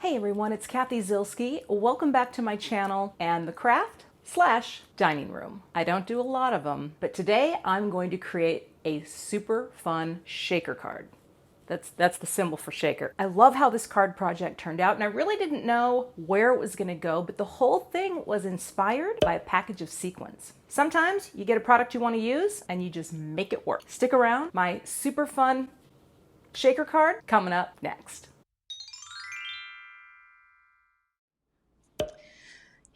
Hey everyone, it's Cathy Zielske. Welcome back to my channel and the craft/dining room. I don't do a lot of them, but today I'm going to create a super fun shaker card. That's the symbol for shaker. I love how this card project turned out, and I really didn't know where it was gonna go, but the whole thing was inspired by a package of sequins. Sometimes you get a product you wanna use and you just make it work. Stick around, my super fun shaker card coming up next.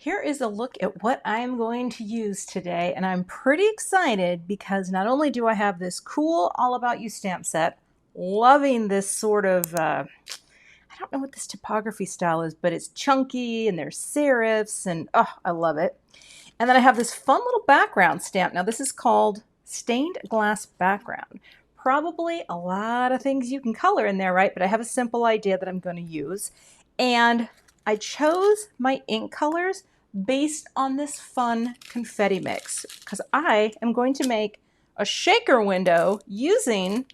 Here is a look at what I am going to use today, and I'm pretty excited because not only do I have this cool All About You stamp set, loving this sort of, I don't know what this typography style is, but it's chunky and there's serifs and oh, I love it. And then I have this fun little background stamp. Now this is called Stained Glass Background. Probably a lot of things you can color in there, right? But I have a simple idea that I'm going to use. And I chose my ink colors based on this fun confetti mix because I am going to make a shaker window using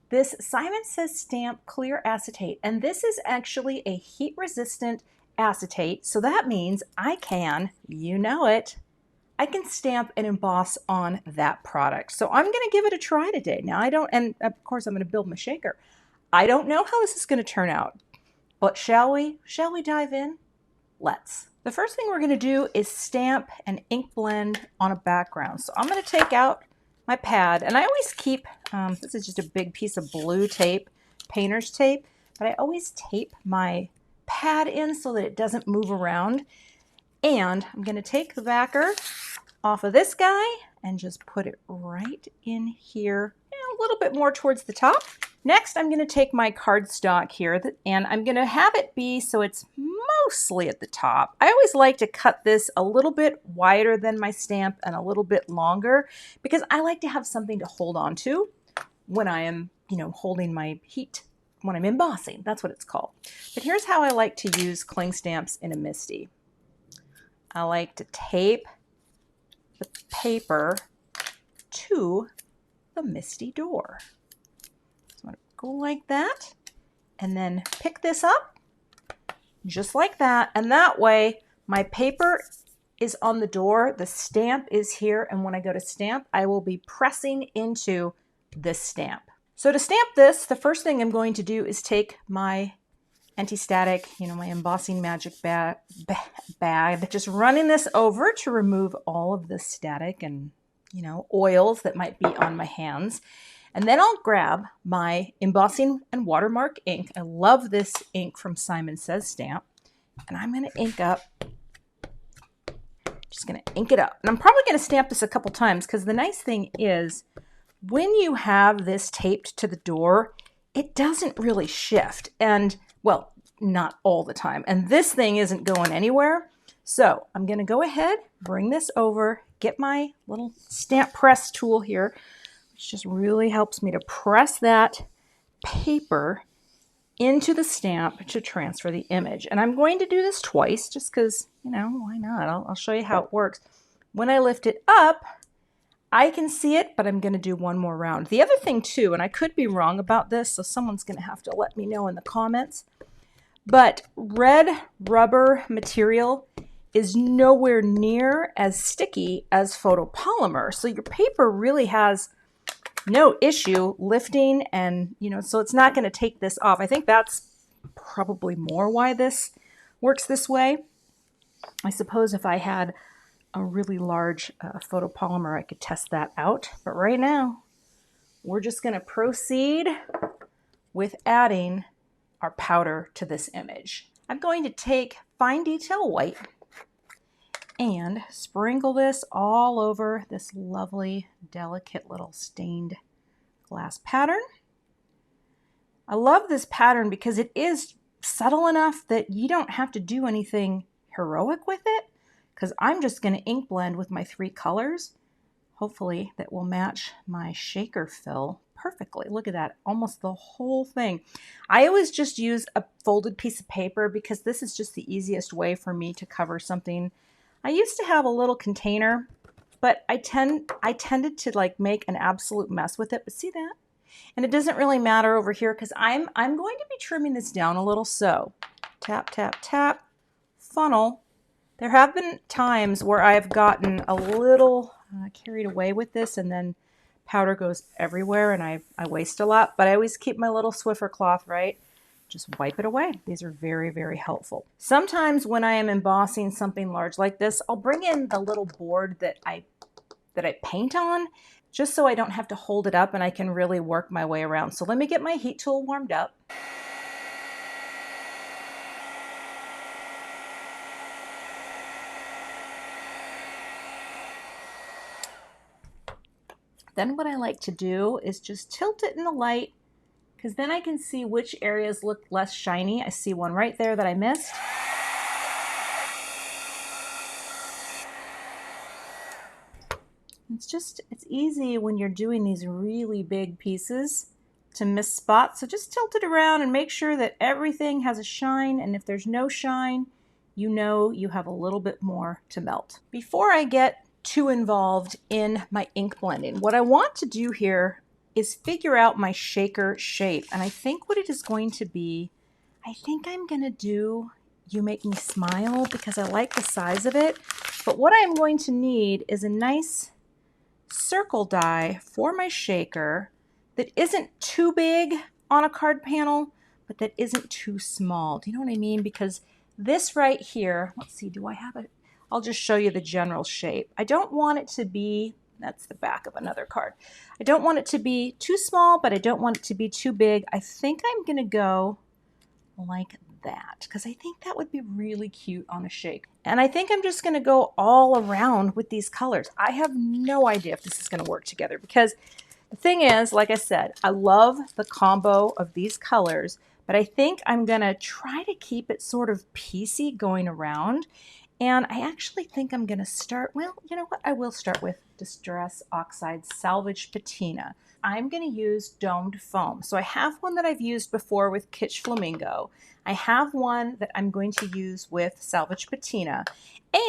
this Simon Says Stamp Clear Acetate. And this is actually a heat-resistant acetate. So that means I can, you know it, I can stamp and emboss on that product. So I'm going to give it a try today. Now I don't, and of course I'm going to build my shaker. I don't know how this is going to turn out. But shall we dive in? Let's. The first thing we're going to do is stamp an ink blend on a background. So I'm going to take out my pad, and I always keep, this is just a big piece of blue tape, painter's tape, but I always tape my pad in so that it doesn't move around. And I'm going to take the backer off of this guy and just put it right in here, and a little bit more towards the top. Next, I'm going to take my cardstock here and I'm going to have it be so it's mostly at the top. I always like to cut this a little bit wider than my stamp and a little bit longer because I like to have something to hold on to when I am, holding my heat, when I'm embossing. That's what it's called. But here's how I like to use cling stamps in a MISTI. I like to tape the paper to the MISTI door. Go like that, and then pick this up just like that, and that way my paper is on the door, the stamp is here, and when I go to stamp I will be pressing into this stamp. So to stamp this, the first thing I'm going to do is take my anti-static, my embossing magic bag, just running this over to remove all of the static and oils that might be on my hands. And then I'll grab my embossing and watermark ink. I love this ink from Simon Says Stamp. And I'm going to ink up, just going to ink it up. And I'm probably going to stamp this a couple times because the nice thing is when you have this taped to the door, it doesn't really shift. And well, not all the time. And this thing isn't going anywhere. So I'm going to go ahead, bring this over, get my little stamp press tool here, which just really helps me to press that paper into the stamp to transfer the image. And I'm going to do this twice just because, why not? I'll show you how it works. When I lift it up, I can see it, but I'm going to do one more round. The other thing too, and I could be wrong about this, so someone's going to have to let me know in the comments, but red rubber material is nowhere near as sticky as photopolymer. So your paper really has no issue lifting and, so it's not going to take this off. I think that's probably more why this works this way. I suppose if I had a really large photopolymer, I could test that out. But right now, we're just going to proceed with adding our powder to this image. I'm going to take fine detail white and sprinkle this all over this lovely, delicate little stained glass pattern. I love this pattern because it is subtle enough that you don't have to do anything heroic with it, because I'm just going to ink blend with my 3 colors. Hopefully that will match my shaker fill perfectly. Look at that, almost the whole thing. I always just use a folded piece of paper because this is just the easiest way for me to cover something. I used to have a little container, but I tended to make an absolute mess with it. But see that? And it doesn't really matter over here because I'm going to be trimming this down a little. So tap, tap, tap, funnel. There have been times where I've gotten a little carried away with this and then powder goes everywhere and I waste a lot, but I always keep my little Swiffer cloth, right? Just wipe it away. These are very, very helpful. Sometimes when I am embossing something large like this, I'll bring in the little board that I paint on, just so I don't have to hold it up and I can really work my way around. So let me get my heat tool warmed up. Then what I like to do is just tilt it in the light, because then I can see which areas look less shiny. I see one right there that I missed. It's easy when you're doing these really big pieces to miss spots. So just tilt it around and make sure that everything has a shine. And if there's no shine, you know you have a little bit more to melt. Before I get too involved in my ink blending, what I want to do here is figure out my shaker shape. And I think what it is going to be, I think I'm gonna do You Make Me Smile, because I like the size of it. But what I'm going to need is a nice circle die for my shaker that isn't too big on a card panel, but that isn't too small. Do you know what I mean? Because this right here, let's see, do I have it? I'll just show you the general shape. I don't want it to be, that's the back of another card. I don't want it to be too small, but I don't want it to be too big. I think I'm gonna go like that, because I think that would be really cute on a shake. And I think I'm just gonna go all around with these colors. I have no idea if this is gonna work together, because the thing is, like I said, I love the combo of these colors, but I think I'm gonna try to keep it sort of piecey going around. And I actually think I'm gonna start, well, you know what? I will start with Distress Oxide Salvaged Patina. I'm gonna use domed foam. So I have one that I've used before with Kitsch Flamingo. I have one that I'm going to use with Salvaged Patina.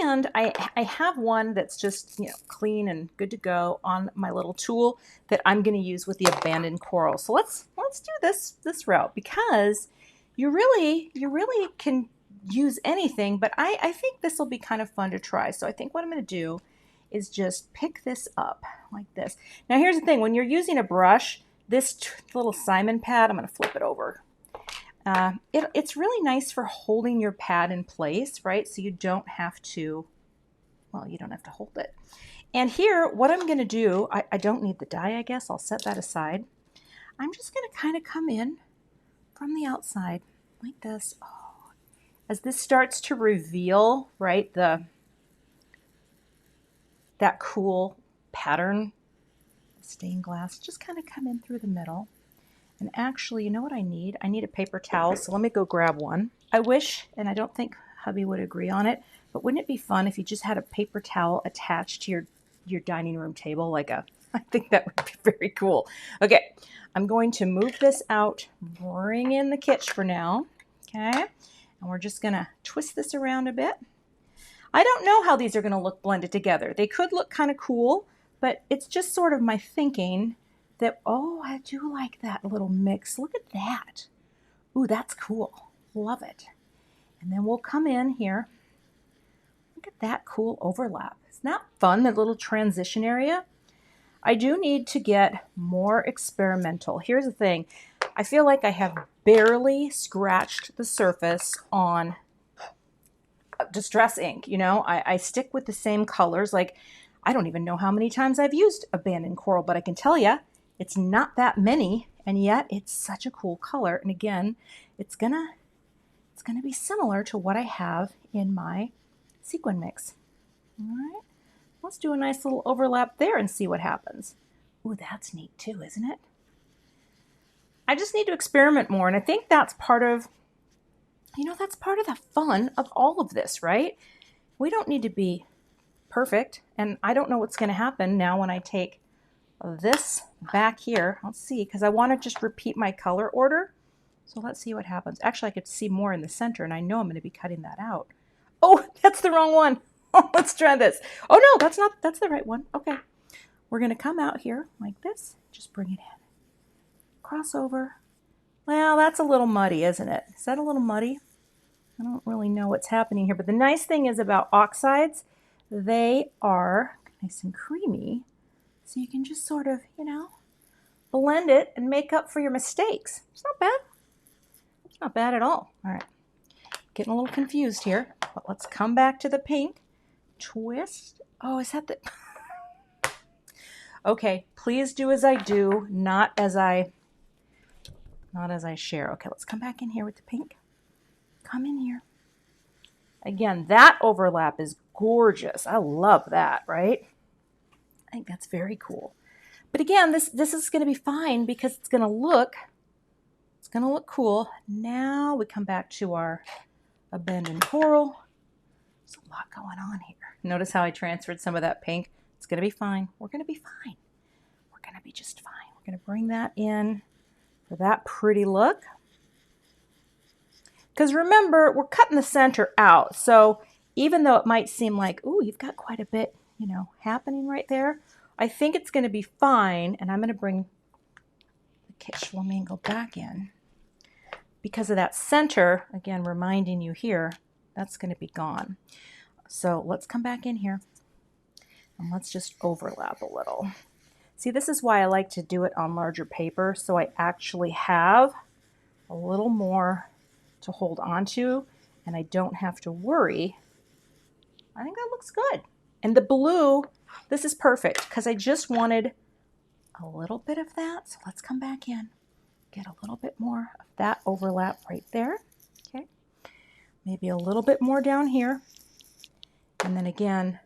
And I have one that's just, you know, clean and good to go on my little tool that I'm gonna use with the Abandoned Coral. So let's do this route, because you really can use anything, but I think this will be kind of fun to try. So I think what I'm going to do is just pick this up like this. Now here's the thing, when you're using a brush, this little Simon pad, I'm going to flip it over. It's really nice for holding your pad in place, right? So you don't have to, well, you don't have to hold it. And here, what I'm going to do, I don't need the die, I guess. I'll set that aside. I'm just going to kind of come in from the outside like this. Oh. As this starts to reveal, right, that cool pattern of stained glass, just kind of come in through the middle. And actually, you know what I need? I need a paper towel, so let me go grab one. I wish, and I don't think hubby would agree on it, but wouldn't it be fun if you just had a paper towel attached to your dining room table, like I think that would be very cool. Okay, I'm going to move this out, bring in the Kitsch for now, okay? And we're just gonna twist this around a bit. I don't know how these are gonna look blended together. They could look kind of cool, but it's just sort of my thinking that, oh, I do like that little mix. Look at that. Ooh, that's cool. Love it. And then we'll come in here. Look at that cool overlap. Isn't that fun, that little transition area? I do need to get more experimental. Here's the thing. I feel like I have barely scratched the surface on Distress ink. You know, I stick with the same colors. Like, I don't even know how many times I've used Abandoned Coral, but I can tell you it's not that many, and yet it's such a cool color. And again, it's gonna be similar to what I have in my sequin mix. All right, let's do a nice little overlap there and see what happens. Ooh, that's neat too, isn't it? I just need to experiment more, and I think that's part of, you know, that's part of the fun of all of this, right? We don't need to be perfect, and I don't know what's going to happen now when I take this back here. Let's see, because I want to just repeat my color order. So let's see what happens. Actually, I could see more in the center, and I know I'm going to be cutting that out. Oh, that's the wrong one. Oh, let's try this. Oh no, that's the right one. Okay. We're going to come out here like this. Just bring it in. Cross over. Well, that's a little muddy, isn't it? Is that a little muddy? I don't really know what's happening here, but the nice thing is about oxides, they are nice and creamy. So you can just sort of, you know, blend it and make up for your mistakes. It's not bad. It's not bad at all. All right, getting a little confused here, but let's come back to the pink. Twist. Oh, is that the... Okay, please do as I do, not as I share. Okay, let's come back in here with the pink. Come in here. Again, that overlap is gorgeous. I love that, right? I think that's very cool. But again, this is going to be fine because it's going to look cool. Now we come back to our abandoned coral. There's a lot going on here. Notice how I transferred some of that pink. It's going to be fine. We're going to be fine. We're going to be just fine. We're going to bring that in for that pretty look. Because remember, we're cutting the center out. So even though it might seem like, ooh, you've got quite a bit, you know, happening right there, I think it's going to be fine. And I'm going to bring the Kitsch Flamingo back in. Because of that center, again, reminding you here, that's going to be gone. So let's come back in here and let's just overlap a little. See, this is why I like to do it on larger paper, so I actually have a little more to hold on to and I don't have to worry. I think that looks good. And the blue, this is perfect because I just wanted a little bit of that. So let's come back in, get a little bit more of that overlap right there. Okay, maybe a little bit more down here. And then again,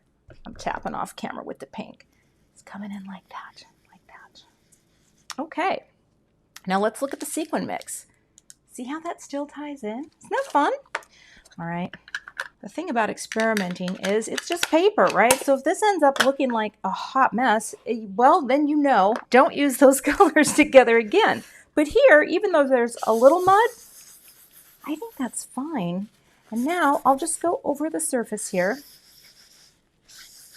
I'm tapping off camera with the pink. It's coming in like that, like that. Okay, now let's look at the sequin mix. See how that still ties in? Isn't that fun? All right. The thing about experimenting is it's just paper, right? So if this ends up looking like a hot mess, well, then you know, don't use those colors together again. But here, even though there's a little mud, I think that's fine. And now I'll just go over the surface here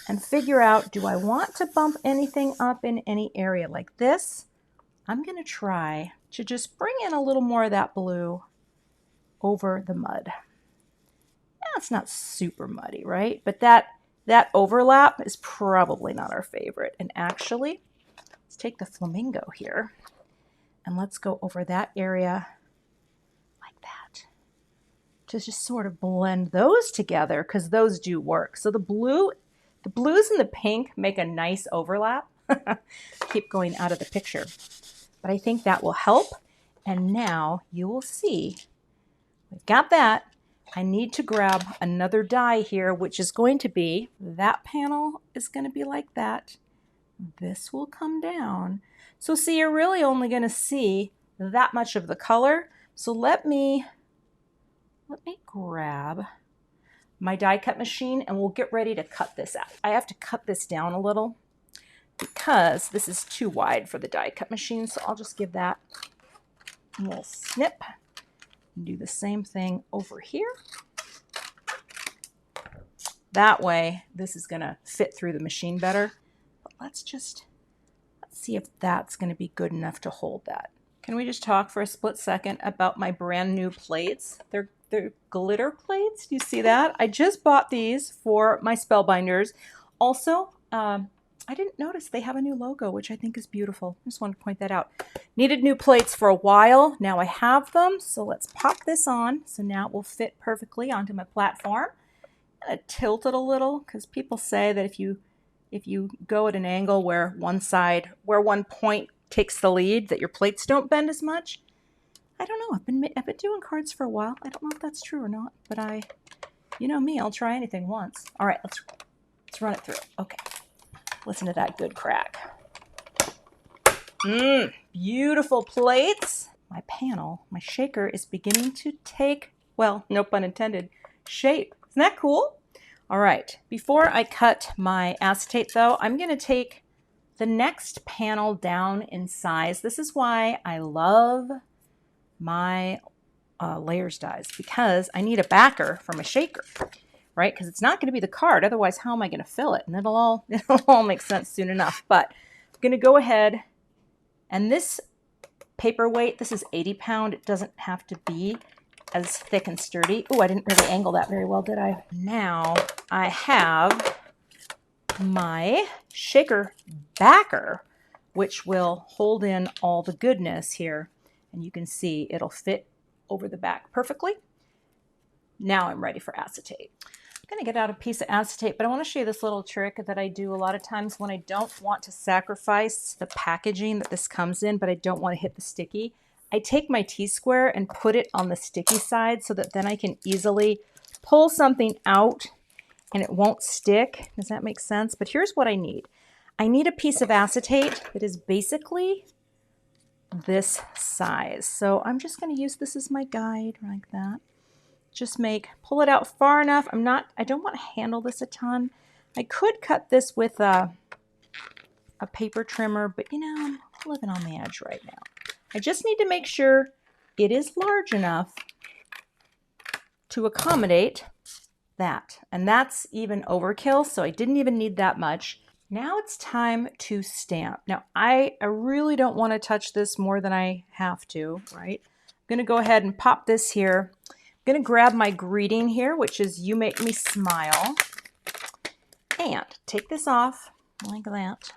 and figure out, do I want to bump anything up in any area like this? I'm going to try to just bring in a little more of that blue over the mud. It's not super muddy, right? But that overlap is probably not our favorite. And actually, let's take the Flamingo here and let's go over that area like that to just sort of blend those together because those do work. So the blues and the pink make a nice overlap. Keep going out of the picture. But I think that will help. And now you will see we've got that. I need to grab another die here, which is going to be, that panel is going to be like that. This will come down. So see, you're really only going to see that much of the color. So let me grab my die cut machine and we'll get ready to cut this out. I have to cut this down a little because this is too wide for the die cut machine. So I'll just give that a little snip. Do the same thing over here. That way, this is going to fit through the machine better. But let's see if that's going to be good enough to hold that. Can we just talk for a split second about my brand new plates? They're glitter plates. Do you see that? I just bought these for my spellbinders. Also, I didn't notice they have a new logo, which I think is beautiful. I just wanted to point that out. Needed new plates for a while. Now I have them. So let's pop this on. So now it will fit perfectly onto my platform. I'm going to tilt it a little because people say that if you go at an angle where one point takes the lead, that your plates don't bend as much. I don't know. I've been doing cards for a while. I don't know if that's true or not, but you know me, I'll try anything once. All right, let's run it through. Okay. Listen to that good crack. Beautiful plates. My panel, my shaker is beginning to take, well, no pun intended, shape. Isn't that cool? All right, before I cut my acetate though, I'm gonna take the next panel down in size. This is why I love my layers dies, because I need a backer for my shaker. Right? Because it's not going to be the card. Otherwise, how am I going to fill it? And it'll all make sense soon enough. But I'm going to go ahead. And this paperweight, this is 80 pound. It doesn't have to be as thick and sturdy. Oh, I didn't really angle that very well, did I? Now I have my shaker backer, which will hold in all the goodness here. And you can see it'll fit over the back perfectly. Now I'm ready for acetate. I'm gonna get out a piece of acetate, but I wanna show you this little trick that I do a lot of times when I don't want to sacrifice the packaging that this comes in, but I don't wanna hit the sticky. I take my T-square and put it on the sticky side so that then I can easily pull something out and it won't stick. Does that make sense? But here's what I need. I need a piece of acetate that is basically this size. So I'm just going to use this as my guide like that. Just pull it out far enough. I don't want to handle this a ton. I could cut this with a paper trimmer, but you know, I'm living on the edge right now. I just need to make sure it is large enough to accommodate that. And that's even overkill, so I didn't even need that much. Now it's time to stamp. Now I really don't want to touch this more than I have to, right? I'm going to go ahead and pop this here. I'm going to grab my greeting here, which is "You Make Me Smile," and take this off like that.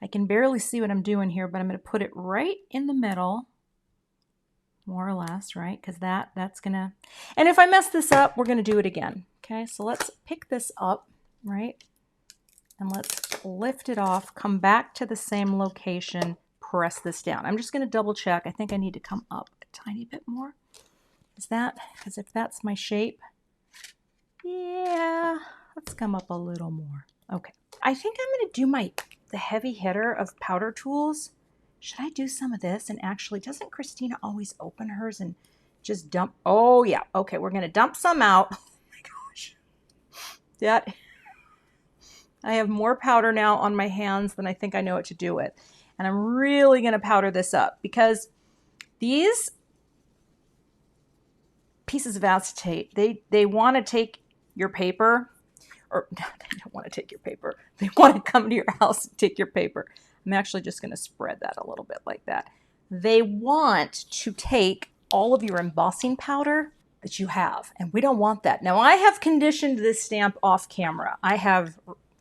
I can barely see what I'm doing here, but I'm going to put it right in the middle, more or less, right? Because that's going to, and if I mess this up, we're going to do it again. Okay, so let's pick this up, right? And let's lift it off, come back to the same location, press this down. I'm just going to double check. I think I need to come up a tiny bit more. Is that, because if that's my shape, yeah, let's come up a little more. Okay, I think I'm going to do the heavy hitter of powder tools. Should I do some of this? And actually, doesn't Christina always open hers and just dump? Oh yeah, okay, we're going to dump some out. Oh my gosh, that, I have more powder now on my hands than I think I know what to do with. And I'm really going to powder this up because these pieces of acetate, they want to take your paper, or they don't want to take your paper. They want to come to your house and take your paper. I'm actually just going to spread that a little bit like that. They want to take all of your embossing powder that you have, and we don't want that. Now, I have conditioned this stamp off camera. I have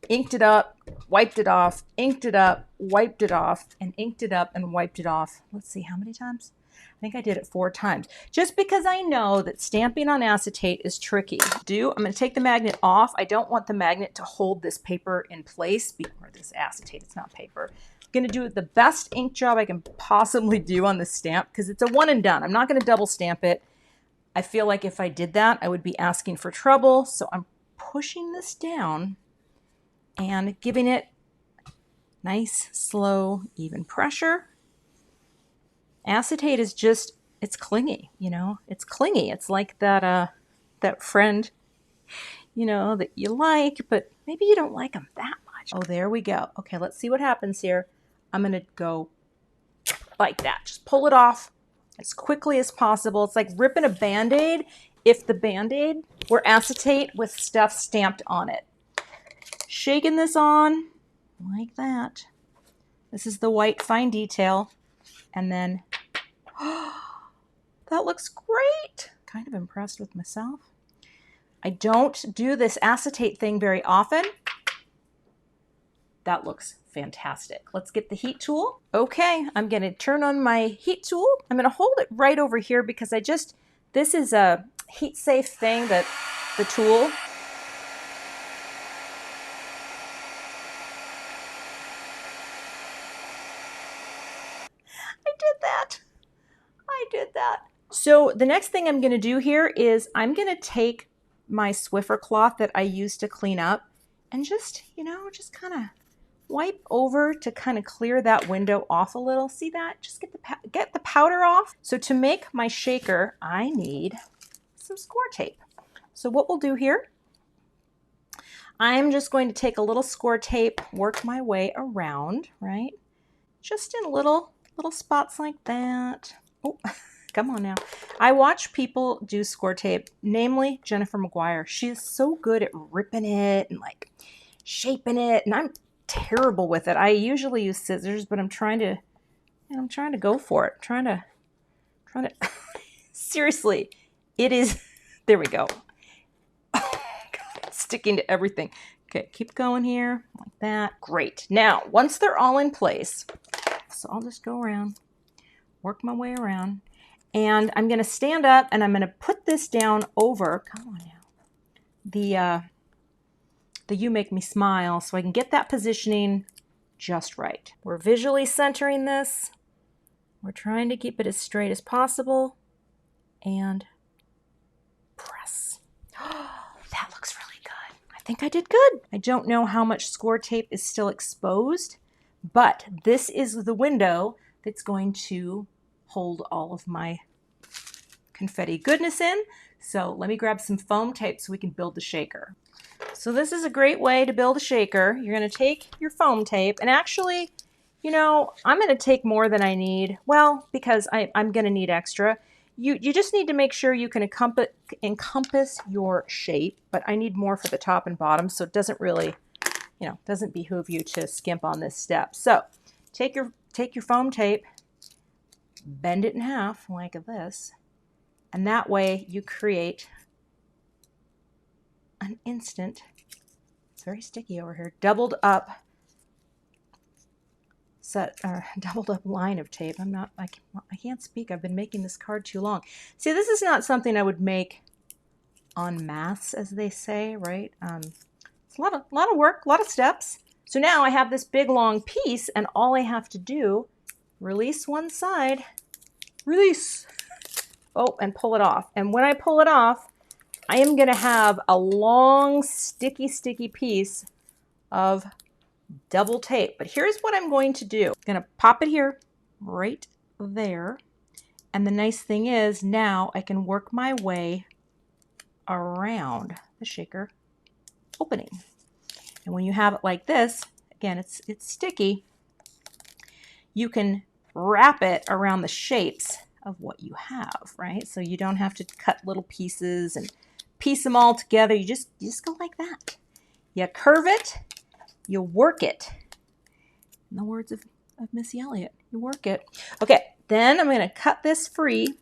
inked it up, wiped it off, inked it up, wiped it off, and inked it up and wiped it off. Let's see, how many times? I think I did it 4 times. Just because I know that stamping on acetate is tricky. I'm going to take the magnet off. I don't want the magnet to hold this paper in place, or this acetate, it's not paper. I'm going to do the best ink job I can possibly do on this stamp because it's a one and done. I'm not going to double stamp it. I feel like if I did that, I would be asking for trouble. So I'm pushing this down and giving it nice, slow, even pressure. Acetate is just, it's clingy, you know, it's clingy. It's like that friend, you know, that you like, but maybe you don't like them that much. Oh, there we go. Okay, let's see what happens here. I'm going to go like that. Just pull it off as quickly as possible. It's like ripping a Band-Aid if the Band-Aid were acetate with stuff stamped on it. Shaking this on like that. This is the white fine detail. And then, that looks great. Kind of impressed with myself. I don't do this acetate thing very often. That looks fantastic. Let's get the heat tool. Okay, I'm going to turn on my heat tool. I'm going to hold it right over here because this is a heat safe thing, that the tool. I did that. So the next thing I'm going to do here is I'm going to take my Swiffer cloth that I used to clean up and just, you know, just kind of wipe over to kind of clear that window off a little. See that? Just get the powder off. So to make my shaker, I need some score tape. So what we'll do here, I'm just going to take a little score tape, work my way around, right? Just in little spots like that. Oh, come on now. I watch people do score tape, namely Jennifer McGuire. She is so good at ripping it and like shaping it, and I'm terrible with it. I usually use scissors, but I'm trying to go for it. I'm trying to seriously, It is, there we go. Oh, God, it's sticking to everything. Okay, keep going here, like that. Great. Now, once they're all in place, so I'll just go around, work my way around, and I'm gonna stand up and I'm gonna put this down over, come on now, the You Make Me Smile, so I can get that positioning just right. We're visually centering this. We're trying to keep it as straight as possible, and press. That looks really good. I think I did good. I don't know how much score tape is still exposed, but this is the window that's going to hold all of my confetti goodness in. So let me grab some foam tape so we can build the shaker. So this is a great way to build a shaker. You're going to take your foam tape, and actually, you know, I'm going to take more than I need. Well, because I'm going to need extra. You just need to make sure you can encompass your shape, but I need more for the top and bottom, so it doesn't really, you know, doesn't behoove you to skimp on this step. So take your foam tape, bend it in half like this, and that way you create an instant, it's very sticky over here, doubled up line of tape. I can't speak. I've been making this card too long. See, this is not something I would make en masse, as they say, right? It's a lot of work, a lot of steps. So now I have this big long piece, and all I have to do, release one side, release, oh, and pull it off. And when I pull it off, I am going to have a long, sticky piece of double tape. But here's what I'm going to do. I'm going to pop it here, right there. And the nice thing is now I can work my way around the shaker opening. And when you have it like this, again, it's sticky, you can wrap it around the shapes of what you have, right? So you don't have to cut little pieces and piece them all together. You just go like that. You curve it, you work it. In the words of Missy Elliott, you work it. Okay, then I'm going to cut this free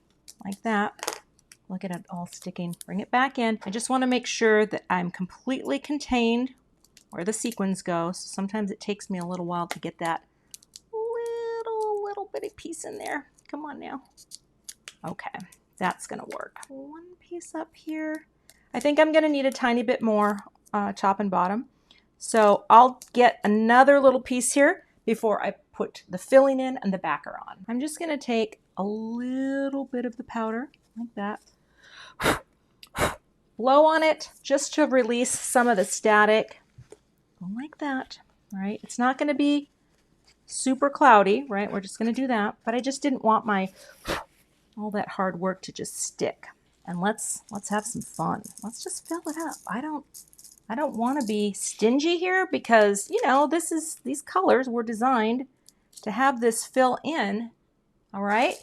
like that. Look at it all sticking. Bring it back in. I just want to make sure that I'm completely contained where the sequins go. So sometimes it takes me a little while to get that little bitty piece in there. Come on now. Okay, that's going to work. One piece up here. I think I'm going to need a tiny bit more top and bottom. So I'll get another little piece here before I put the filling in and the backer on. I'm just going to take a little bit of the powder like that. Blow on it just to release some of the static. Go like that, right? It's not going to be super cloudy, right? We're just going to do that. But I just didn't want all that hard work to just stick. And let's have some fun. Let's just fill it up. I don't want to be stingy here because, you know, these colors were designed to have this fill in. All right.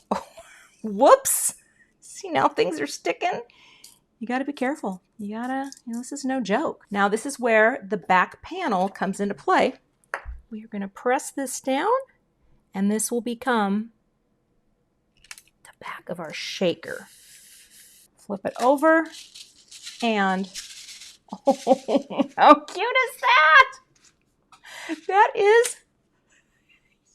Whoops. See, now things are sticking. You got to be careful. You gotta, you know, this is no joke. Now this is where the back panel comes into play. We are going to press this down and this will become the back of our shaker. Flip it over and oh, how cute is that? That is,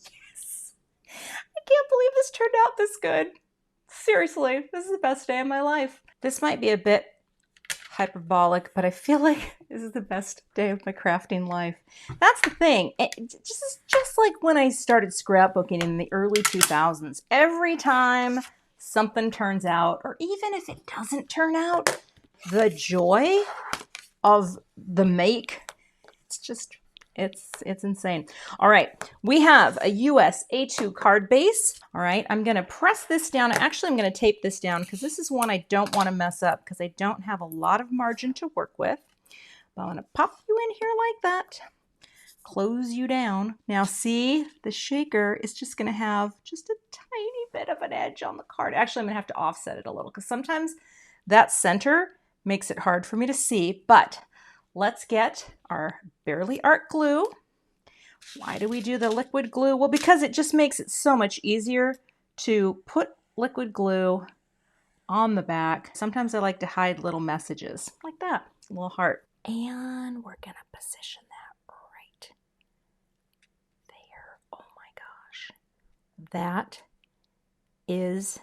yes. I can't believe this turned out this good. Seriously, this is the best day of my life. This might be a bit hyperbolic, but I feel like this is the best day of my crafting life. That's the thing. Just like when I started scrapbooking in the early 2000s, every time something turns out, or even if it doesn't turn out, the joy of the make, it's insane. All right, we have a US A2 card base. All right, I'm gonna press this down. Actually, I'm gonna tape this down because this is one I don't wanna mess up because I don't have a lot of margin to work with. But I'm gonna pop you in here like that, close you down. Now see, the shaker is just gonna have just a tiny bit of an edge on the card. Actually, I'm gonna have to offset it a little because sometimes that center makes it hard for me to see, but let's get our Barely Art glue. Why do we do the liquid glue? Well, because it just makes it so much easier to put liquid glue on the back. Sometimes I like to hide little messages like that, a little heart. And we're gonna position that right there. Oh my gosh. That is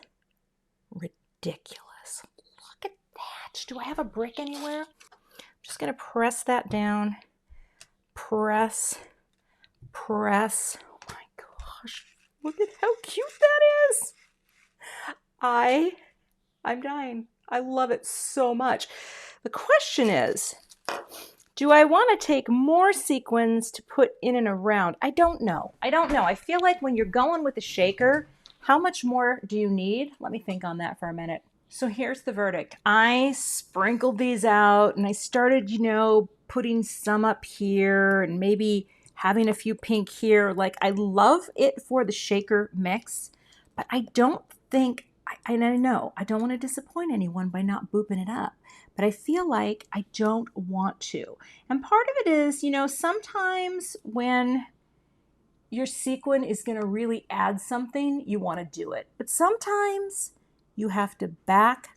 ridiculous. Look at that. Do I have a brick anywhere? I'm just gonna press that down. Press. Oh my gosh. Look at how cute that is. I'm dying. I love it so much. The question is, do I want to take more sequins to put in and around? I don't know. I feel like when you're going with a shaker, how much more do you need? Let me think on that for a minute. So here's the verdict. I sprinkled these out and I started, putting some up here and maybe having a few pink here. Like, I love it for the shaker mix, but I don't think, I know I don't want to disappoint anyone by not booping it up, but I feel like I don't want to. And part of it is, sometimes when your sequin is going to really add something, you want to do it. But sometimes you have to back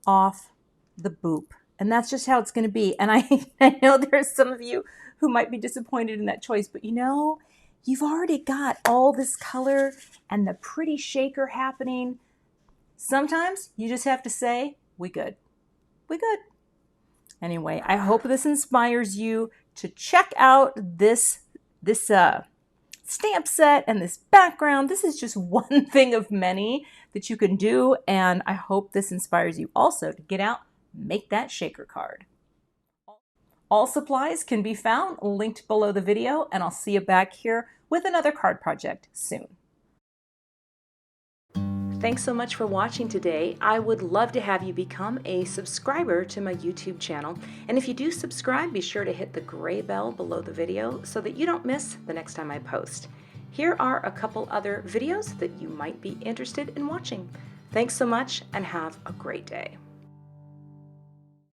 off the boop. And that's just how it's going to be. And I know there's some of you who might be disappointed in that choice, but you've already got all this color and the pretty shaker happening. Sometimes you just have to say, we good. Anyway, I hope this inspires you to check out this stamp set and this background. This is just one thing of many that you can do, and I hope this inspires you also to get out, make that shaker card. All supplies can be found linked below the video, and I'll see you back here with another card project soon. Thanks so much for watching today. I would love to have you become a subscriber to my YouTube channel. And if you do subscribe, be sure to hit the gray bell below the video so that you don't miss the next time I post. Here are a couple other videos that you might be interested in watching. Thanks so much and have a great day.